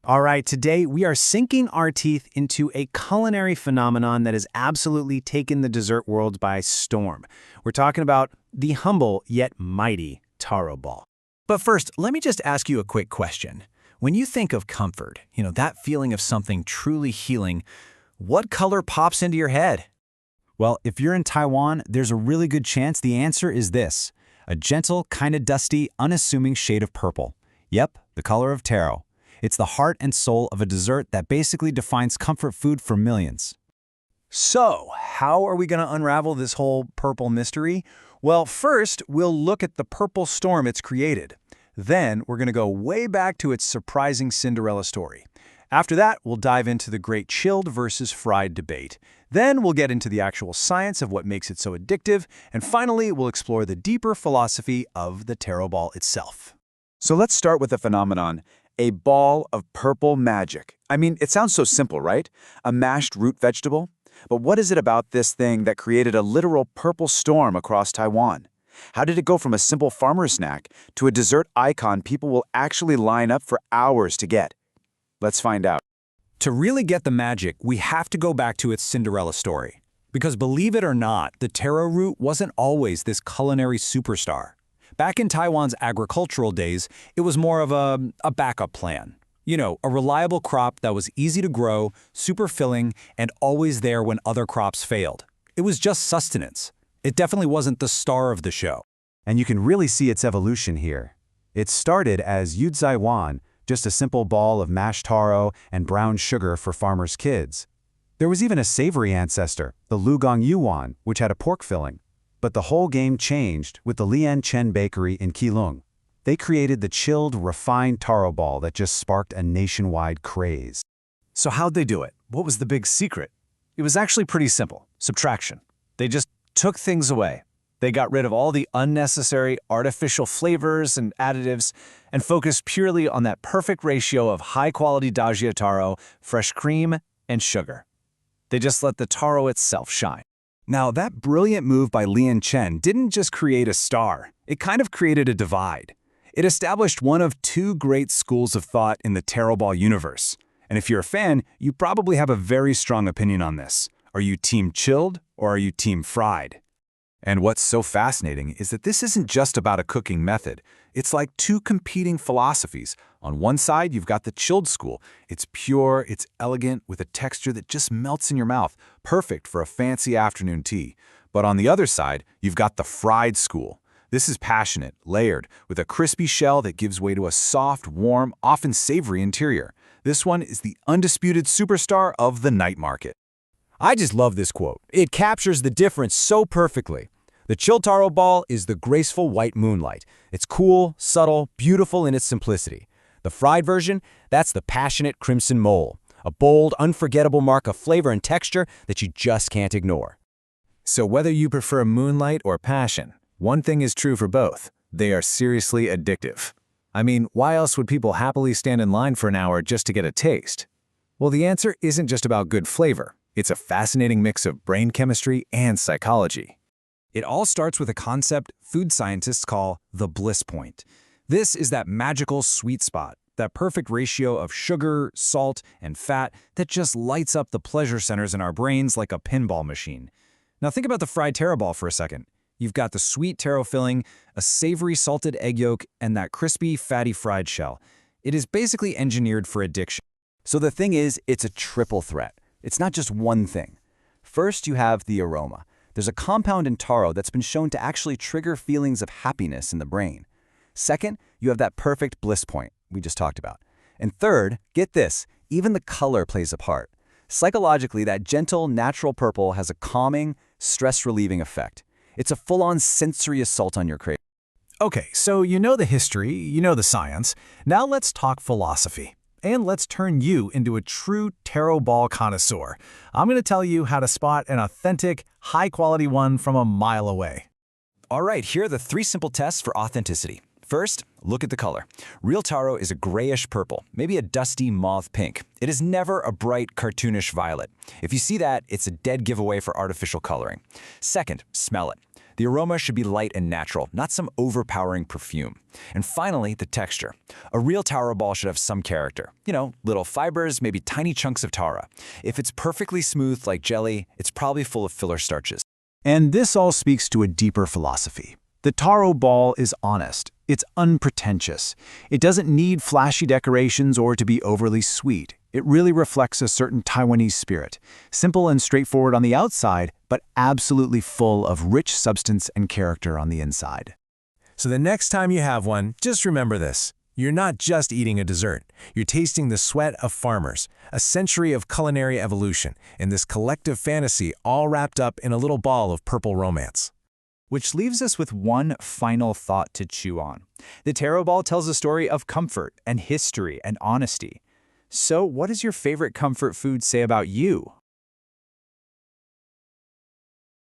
All right, today we are sinking our teeth into a culinary phenomenon that has absolutely taken the dessert world by storm. We're talking about the humble yet mighty Taro ball. But first, let me just ask you a quick question. When you think of comfort, that feeling of something truly healing, what color pops into your head? Well, if you're in Taiwan, there's a really good chance the answer is this: a gentle, kind of dusty, unassuming shade of purple. Yep, the color of taro. It's the heart and soul of a dessert that basically defines comfort food for millions. So, how are we going to unravel this whole purple mystery? Well, first, we'll look at the purple storm it's created. Then, we're going to go way back to its surprising Cinderella story. After that, we'll dive into the great chilled versus fried debate. Then, we'll get into the actual science of what makes it so addictive. And finally, we'll explore the deeper philosophy of the taro ball itself. So let's start with the phenomenon. A ball of purple magic. I mean, it sounds so simple, right? A mashed root vegetable? But what is it about this thing that created a literal purple storm across Taiwan? How did it go from a simple farmer snack to a dessert icon people will actually line up for hours to get? Let's find out. To really get the magic, we have to go back to its Cinderella story. Because believe it or not, the taro root wasn't always this culinary superstar. Back in Taiwan's agricultural days, it was more of a backup plan. A reliable crop that was easy to grow, super filling, and always there when other crops failed. It was just sustenance. It definitely wasn't the star of the show. And you can really see its evolution here. It started as yudzaiwan, just a simple ball of mashed taro and brown sugar for farmers' kids. There was even a savory ancestor, the Lugong yuan, which had a pork filling. But the whole game changed with the Lian Chen Bakery in Keelung. They created the chilled, refined taro ball that just sparked a nationwide craze. So how'd they do it? What was the big secret? It was actually pretty simple. Subtraction. They just took things away. They got rid of all the unnecessary artificial flavors and additives and focused purely on that perfect ratio of high-quality Dajia taro, fresh cream, and sugar. They just let the taro itself shine. Now, that brilliant move by Lian Chen didn't just create a star. It kind of created a divide. It established one of two great schools of thought in the taro ball universe. And if you're a fan, you probably have a very strong opinion on this. Are you team chilled or are you team fried? And what's so fascinating is that this isn't just about a cooking method. It's like two competing philosophies. On one side, you've got the chilled school. It's pure, it's elegant, with a texture that just melts in your mouth, perfect for a fancy afternoon tea. But on the other side, you've got the fried school. This is passionate, layered, with a crispy shell that gives way to a soft, warm, often savory interior. This one is the undisputed superstar of the night market. I just love this quote. It captures the difference so perfectly. The chilled taro ball is the graceful white moonlight. It's cool, subtle, beautiful in its simplicity. The fried version, that's the passionate crimson mole, a bold, unforgettable mark of flavor and texture that you just can't ignore. So whether you prefer moonlight or passion, one thing is true for both. They are seriously addictive. I mean, why else would people happily stand in line for an hour just to get a taste? Well, the answer isn't just about good flavor. It's a fascinating mix of brain chemistry and psychology. It all starts with a concept food scientists call the bliss point. This is that magical sweet spot, that perfect ratio of sugar, salt, and fat that just lights up the pleasure centers in our brains like a pinball machine. Now think about the fried taro ball for a second. You've got the sweet taro filling, a savory salted egg yolk, and that crispy, fatty fried shell. It is basically engineered for addiction. So the thing is, it's a triple threat. It's not just one thing. First, you have the aroma. There's a compound in taro that's been shown to actually trigger feelings of happiness in the brain. Second, you have that perfect bliss point we just talked about. And third, get this, even the color plays a part. Psychologically, that gentle, natural purple has a calming, stress-relieving effect. It's a full-on sensory assault on your craving. Okay, so you know the history, you know the science. Now let's talk philosophy. And let's turn you into a true taro ball connoisseur. I'm going to tell you how to spot an authentic, high-quality one from a mile away. All right, here are the 3 simple tests for authenticity. First, look at the color. Real taro is a grayish purple, maybe a dusty mauve pink. It is never a bright, cartoonish violet. If you see that, it's a dead giveaway for artificial coloring. Second, smell it. The aroma should be light and natural, not some overpowering perfume. And finally, the texture. A real taro ball should have some character. You know, little fibers, maybe tiny chunks of taro. If it's perfectly smooth like jelly, it's probably full of filler starches. And this all speaks to a deeper philosophy. The taro ball is honest. It's unpretentious. It doesn't need flashy decorations or to be overly sweet. It really reflects a certain Taiwanese spirit. Simple and straightforward on the outside, but absolutely full of rich substance and character on the inside. So the next time you have one, just remember this. You're not just eating a dessert. You're tasting the sweat of farmers, a century of culinary evolution, and this collective fantasy all wrapped up in a little ball of purple romance. Which leaves us with one final thought to chew on. The taro ball tells a story of comfort and history and honesty. So what does your favorite comfort food say about you?